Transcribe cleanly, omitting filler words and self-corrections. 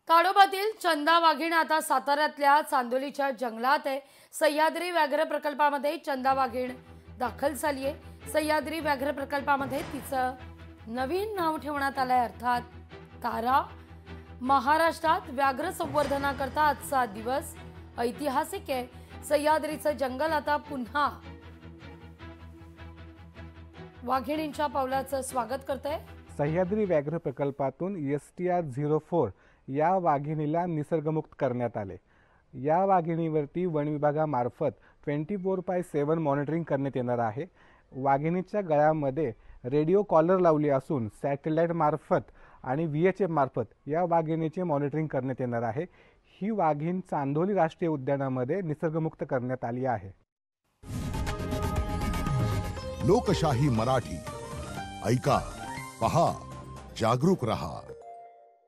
ताडोबातील चंदा वाघीण आता साताऱ्यातल्या चांदोलीच्या जंगलात आहे। सह्याद्री व्याघ्र प्रकल्पामध्ये चंदा वाघीण दाखल झाली आहे। सह्याद्री व्याघ्र प्रकल्पामध्ये तिचं नवीन नाव ठेवण्यात आलंय, अर्थात तारा। महाराष्ट्रात व्याघ्र संवर्धनाकरता आजचा दिवस ऐतिहासिक आहे। सह्याद्रीचं जंगल आता पुन्हा वाघिणींच्या पावलाचं स्वागत करतंय। सह्याद्री व्याघ्र प्रकल्पातून STR-04 या वाघिणीला निसर्गमुक्त करण्यात आले। या वाघिणीवरती वन विभागामार्फत 24/7 मॉनिटरिंग करण्यात येणार आहे। वाघिणीच्या गळ्यामध्ये रेडिओ कॉलर लावली असून सॅटेलाइट मार्फत आणि VHF मार्फत या वाघिणीचे मॉनिटरिंग करण्यात येणार आहे। ही वाघीण चांदोली राष्ट्रीय उद्यानामध्ये निसर्गमुक्त करण्यात आली आहे। लोकशाही मराठी ऐका, पहा, जागरूक रहा।